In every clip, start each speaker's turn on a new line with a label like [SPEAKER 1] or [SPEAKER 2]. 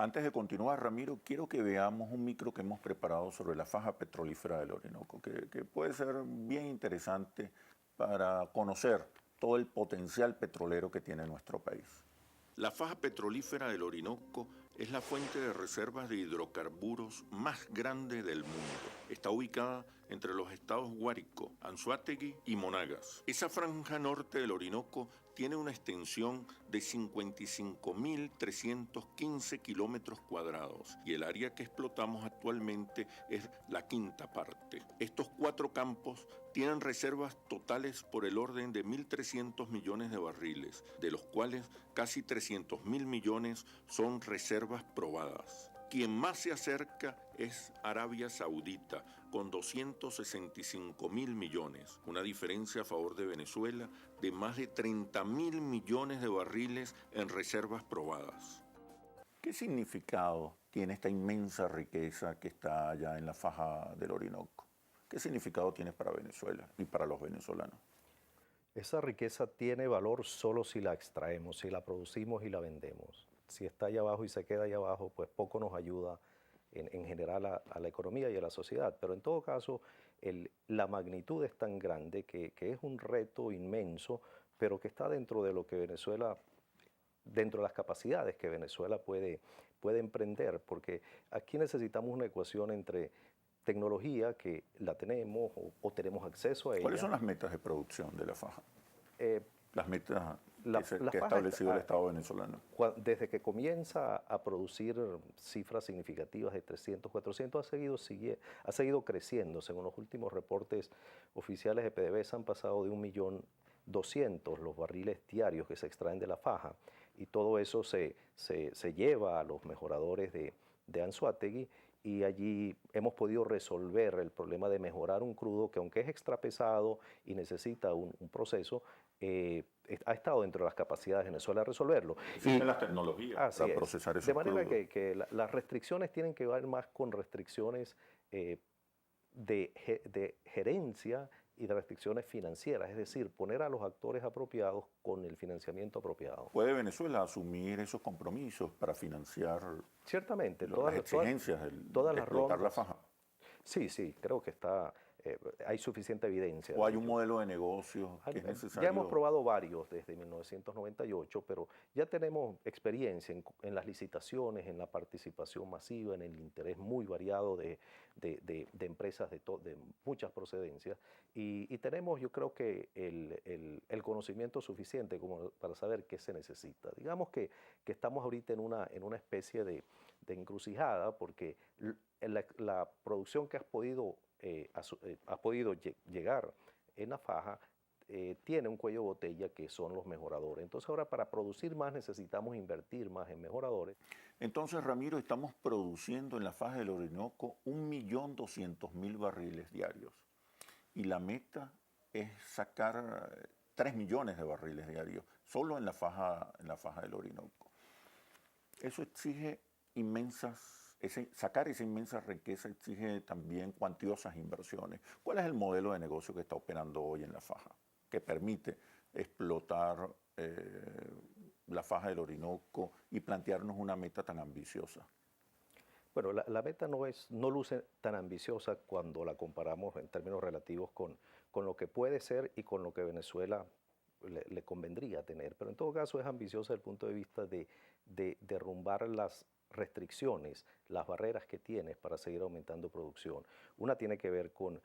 [SPEAKER 1] Antes de continuar, Ramiro, quiero que veamos un micro que hemos preparado sobre la faja petrolífera del Orinoco, que puede ser bien interesante para conocer todo el potencial petrolero que tiene nuestro país. La faja petrolífera del Orinoco es la fuente de reservas de hidrocarburos más grande del mundo. Está ubicada entre los estados Guárico, Anzoátegui y Monagas. Esa franja norte del Orinoco tiene una extensión de 55.315 kilómetros cuadrados y el área que explotamos actualmente es la quinta parte. Estos 4 campos tienen reservas totales por el orden de 1.300 millones de barriles, de los cuales casi 300.000 millones son reservas probadas. Quien más se acerca es Arabia Saudita, con 265.000 millones, una diferencia a favor de Venezuela de más de 30.000 millones de barriles en reservas probadas. ¿Qué significado tiene esta inmensa riqueza que está allá en la faja del Orinoco? ¿Qué significado tiene para Venezuela y para los venezolanos?
[SPEAKER 2] Esa riqueza tiene valor solo si la extraemos, si la producimos y la vendemos. Si está allá abajo y se queda allá abajo, pues poco nos ayuda en general a la economía y a la sociedad. Pero en todo caso, la magnitud es tan grande que es un reto inmenso, pero que está dentro de lo que Venezuela, dentro de las capacidades que Venezuela puede emprender, porque aquí necesitamos una ecuación entre tecnología, que la tenemos o tenemos acceso a ella.
[SPEAKER 1] ¿Cuáles son las metas de producción de la faja? Las metas que ha
[SPEAKER 2] faja
[SPEAKER 1] establecido el Estado venezolano.
[SPEAKER 2] Desde que comienza a producir cifras significativas de 300, 400, ha seguido creciendo. Según los últimos reportes oficiales de PDVSA, han pasado de 1.200.000 los barriles diarios que se extraen de la faja. Y todo eso se lleva a los mejoradores de Anzoátegui, y allí hemos podido resolver el problema de mejorar un crudo que, aunque es extrapesado y necesita un proceso, ha estado dentro de las capacidades de Venezuela de resolverlo.
[SPEAKER 1] Existen las tecnologías para procesar esos crudos.
[SPEAKER 2] De manera que las restricciones tienen que ver más con restricciones de gerencia y de restricciones financieras, es decir, poner a los actores apropiados con el financiamiento apropiado.
[SPEAKER 1] ¿Puede Venezuela asumir esos compromisos para financiar
[SPEAKER 2] ciertamente
[SPEAKER 1] las exigencias de explotar la faja?
[SPEAKER 2] Sí, creo que hay suficiente evidencia.
[SPEAKER 1] ¿O hay un modelo de negocio que es necesario?
[SPEAKER 2] Ya hemos probado varios desde 1998, pero ya tenemos experiencia en las licitaciones, en la participación masiva, en el interés muy variado de empresas de muchas procedencias, y tenemos, yo creo que el conocimiento suficiente como para saber qué se necesita. Digamos que estamos ahorita en una especie de encrucijada, porque la producción que has podido llegar en la faja tiene un cuello de botella que son los mejoradores. Entonces ahora, para producir más, necesitamos invertir más en mejoradores.
[SPEAKER 1] Entonces, Ramiro, estamos produciendo en la faja del Orinoco 1.200.000 barriles diarios, y la meta es sacar 3 millones de barriles diarios solo en la faja del Orinoco. Eso exige sacar esa inmensa riqueza exige también cuantiosas inversiones. ¿Cuál es el modelo de negocio que está operando hoy en la faja, que permite explotar la faja del Orinoco y plantearnos una meta tan ambiciosa?
[SPEAKER 2] Bueno, la meta no luce tan ambiciosa cuando la comparamos en términos relativos con lo que puede ser y con lo que Venezuela le convendría tener, pero en todo caso es ambiciosa desde el punto de vista de derrumbar las restricciones, las barreras que tienes para seguir aumentando producción. Una tiene que ver con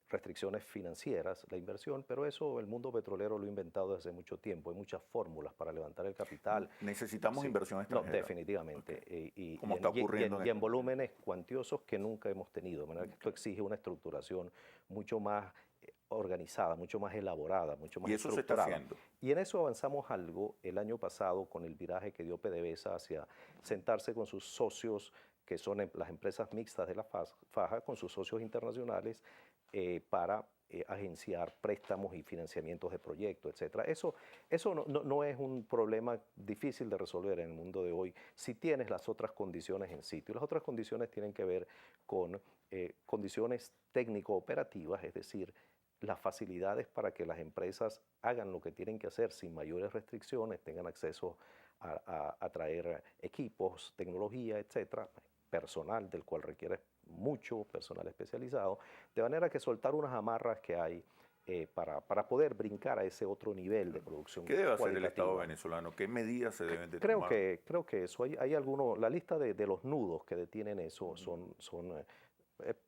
[SPEAKER 2] restricciones financieras, la inversión, pero eso el mundo petrolero lo ha inventado desde hace mucho tiempo. Hay muchas fórmulas para levantar el capital.
[SPEAKER 1] ¿Necesitamos inversión extranjera?
[SPEAKER 2] No, definitivamente.
[SPEAKER 1] Okay. ¿Cómo está ocurriendo?
[SPEAKER 2] Y en volúmenes cuantiosos que nunca hemos tenido. De manera que esto exige una estructuración mucho más organizada, mucho más elaborada, mucho más estructurada.
[SPEAKER 1] ¿Y eso se está haciendo?
[SPEAKER 2] Y en eso avanzamos algo el año pasado con el viraje que dio PDVSA hacia sentarse con sus socios, que son las empresas mixtas de la faja, con sus socios internacionales, para agenciar préstamos y financiamientos de proyectos, etc. Eso no es un problema difícil de resolver en el mundo de hoy si tienes las otras condiciones en sitio. Las otras condiciones tienen que ver con condiciones técnico-operativas, es decir, las facilidades para que las empresas hagan lo que tienen que hacer sin mayores restricciones, tengan acceso a traer equipos, tecnología, etcétera, personal del cual requiere mucho personal especializado, de manera que soltar unas amarras que hay para poder brincar a ese otro nivel de producción.
[SPEAKER 3] ¿Qué debe hacer el Estado venezolano? ¿Qué medidas se deben de
[SPEAKER 2] Creo
[SPEAKER 3] tomar?
[SPEAKER 2] creo que eso, hay algunos, la lista de los nudos que detienen eso es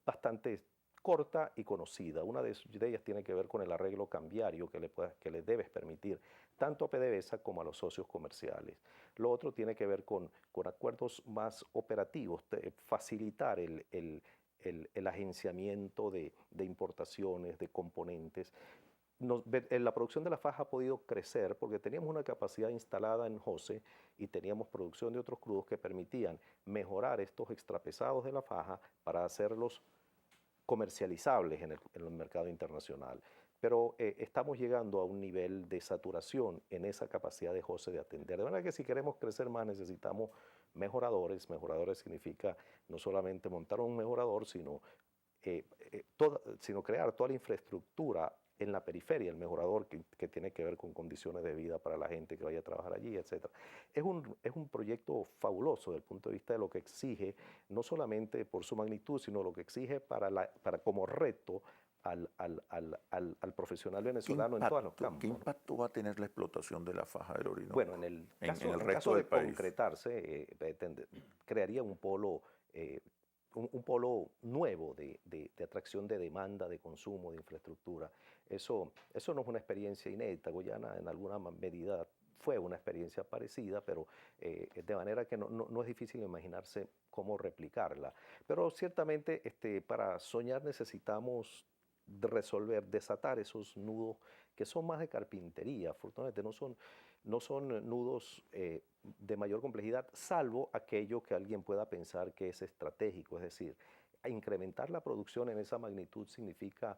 [SPEAKER 2] bastante corta y conocida. Una de ellas tiene que ver con el arreglo cambiario que le debes permitir tanto a PDVSA como a los socios comerciales. Lo otro tiene que ver con acuerdos más operativos, facilitar el agenciamiento de importaciones, de componentes. La producción de la faja ha podido crecer porque teníamos una capacidad instalada en José y teníamos producción de otros crudos que permitían mejorar estos extrapesados de la faja para hacerlos comercializables en el mercado internacional. Pero estamos llegando a un nivel de saturación en esa capacidad de José de atender. De manera que si queremos crecer más necesitamos mejoradores. Mejoradores significa no solamente montar un mejorador, sino crear toda la infraestructura en la periferia, el mejorador que tiene que ver con condiciones de vida para la gente que vaya a trabajar allí, etc. Es un proyecto fabuloso desde el punto de vista de lo que exige, no solamente por su magnitud, sino lo que exige para como reto al profesional venezolano en todos los campos.
[SPEAKER 3] ¿Qué impacto va a tener la explotación de la faja del Orinoco?
[SPEAKER 2] Bueno, en el caso de concretarse, crearía un polo nuevo de atracción de demanda, de consumo, de infraestructura. Eso no es una experiencia inédita. Guyana en alguna medida fue una experiencia parecida, pero de manera que no es difícil imaginarse cómo replicarla. Pero ciertamente para soñar necesitamos desatar esos nudos que son más de carpintería. Afortunadamente no son nudos de mayor complejidad, salvo aquello que alguien pueda pensar que es estratégico. Es decir, incrementar la producción en esa magnitud significa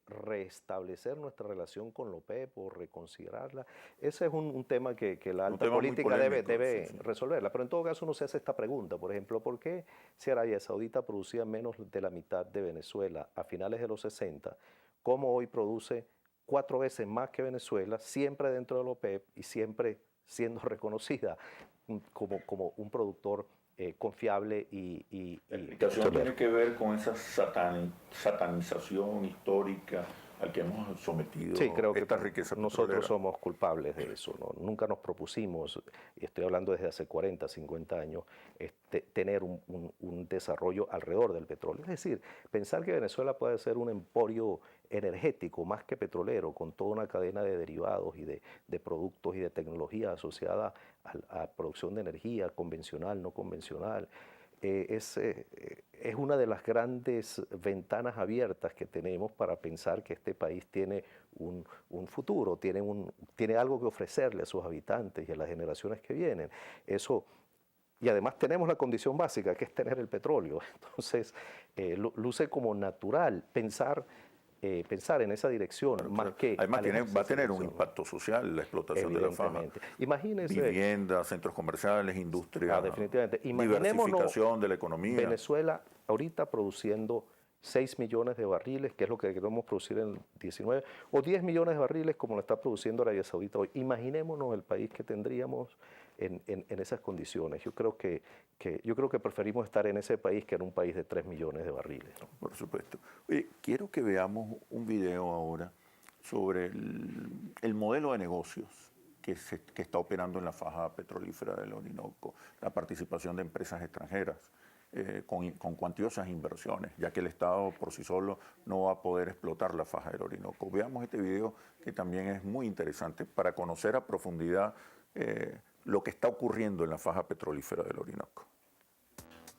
[SPEAKER 2] restablecer nuestra relación con la OPEP o reconsiderarla. Ese es un tema que la alta política debe resolverla. Pero en todo caso uno se hace esta pregunta, por ejemplo, ¿por qué si Arabia Saudita producía menos de la mitad de Venezuela a finales de los 60, cómo hoy produce 4 veces más que Venezuela, siempre dentro de la OPEP y siempre siendo reconocida como un productor confiable y
[SPEAKER 3] la explicación tiene que ver con esa satanización histórica al que hemos sometido esta riqueza petrolera?
[SPEAKER 2] Nosotros somos culpables de eso, ¿no? Nunca nos propusimos, y estoy hablando desde hace 40, 50 años, tener un desarrollo alrededor del petróleo. Es decir, pensar que Venezuela puede ser un emporio energético más que petrolero, con toda una cadena de derivados y de productos y de tecnología asociada a producción de energía convencional, no convencional. Es una de las grandes ventanas abiertas que tenemos para pensar que este país tiene un futuro, tiene algo que ofrecerle a sus habitantes y a las generaciones que vienen. Y además tenemos la condición básica, que es tener el petróleo. Entonces, luce como natural pensar en esa dirección, más que...
[SPEAKER 3] Además va a tener un impacto social la explotación de la faja.
[SPEAKER 2] Imagínense...
[SPEAKER 3] Viviendas, centros comerciales, industria,
[SPEAKER 2] definitivamente.
[SPEAKER 3] Diversificación de la economía.
[SPEAKER 2] Venezuela ahorita produciendo 6 millones de barriles, que es lo que queremos producir en el 19, o 10 millones de barriles como lo está produciendo Arabia Saudita hoy. Imaginémonos el país que tendríamos en esas condiciones. Yo creo que preferimos estar en ese país que en un país de 3 millones de barriles.
[SPEAKER 3] Por supuesto. Oye, quiero que veamos un video ahora sobre el modelo de negocios que está operando en la faja petrolífera del Orinoco, la participación de empresas extranjeras con cuantiosas inversiones, ya que el Estado por sí solo no va a poder explotar la faja del Orinoco. Veamos este video que también es muy interesante para conocer a profundidad lo que está ocurriendo en la faja petrolífera del Orinoco.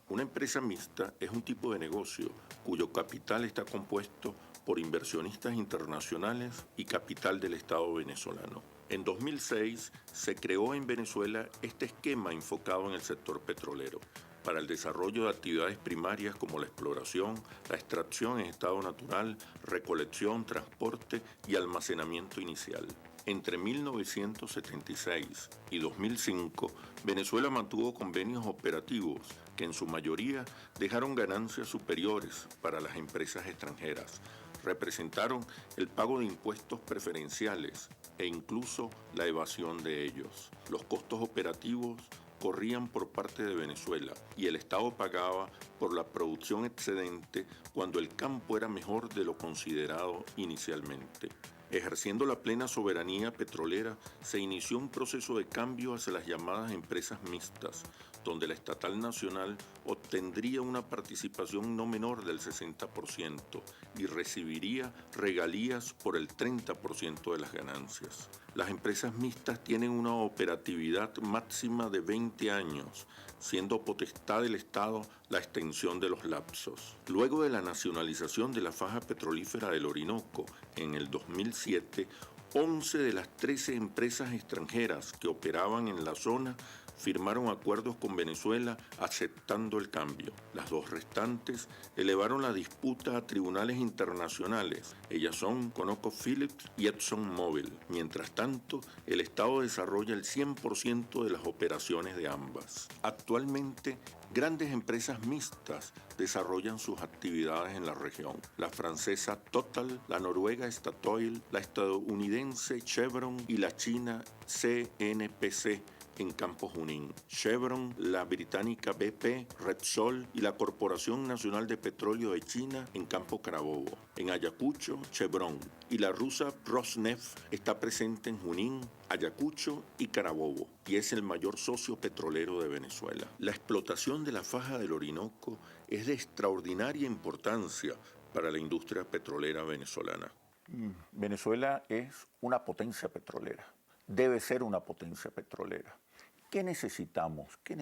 [SPEAKER 1] Una empresa mixta es un tipo de negocio cuyo capital está compuesto por inversionistas internacionales y capital del Estado venezolano. En 2006 se creó en Venezuela este esquema enfocado en el sector petrolero para el desarrollo de actividades primarias como la exploración, la extracción en estado natural, recolección, transporte y almacenamiento inicial. Entre 1976 y 2005, Venezuela mantuvo convenios operativos que en su mayoría dejaron ganancias superiores para las empresas extranjeras. Representaron el pago de impuestos preferenciales e incluso la evasión de ellos. Los costos operativos corrían por parte de Venezuela y el Estado pagaba por la producción excedente cuando el campo era mejor de lo considerado inicialmente. Ejerciendo la plena soberanía petrolera, se inició un proceso de cambio hacia las llamadas empresas mixtas, donde la estatal nacional obtendría una participación no menor del 60% y recibiría regalías por el 30% de las ganancias. Las empresas mixtas tienen una operatividad máxima de 20 años, siendo potestad del Estado la extensión de los lapsos. Luego de la nacionalización de la faja petrolífera del Orinoco en el 2007, 11 de las 13 empresas extranjeras que operaban en la zona firmaron acuerdos con Venezuela aceptando el cambio. Las dos restantes elevaron la disputa a tribunales internacionales. Ellas son ConocoPhillips y ExxonMobil. Mientras tanto, el Estado desarrolla el 100% de las operaciones de ambas. Actualmente, grandes empresas mixtas desarrollan sus actividades en la región. La francesa Total, la noruega Statoil, la estadounidense Chevron y la china CNPC en Campo Junín. Chevron, la británica BP, Repsol y la Corporación Nacional de Petróleo de China en Campo Carabobo. En Ayacucho, Chevron y la rusa Rosneft está presente en Junín, Ayacucho y Carabobo y es el mayor socio petrolero de Venezuela. La explotación de la faja del Orinoco es de extraordinaria importancia para la industria petrolera venezolana.
[SPEAKER 3] Venezuela es una potencia petrolera. Debe ser una potencia petrolera. ¿Qué necesitamos? ¿Qué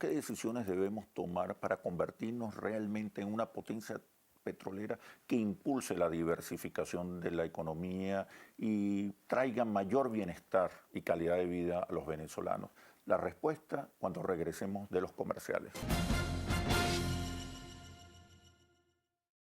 [SPEAKER 3] decisiones debemos tomar para convertirnos realmente en una potencia petrolera que impulse la diversificación de la economía y traiga mayor bienestar y calidad de vida a los venezolanos? La respuesta cuando regresemos de los comerciales.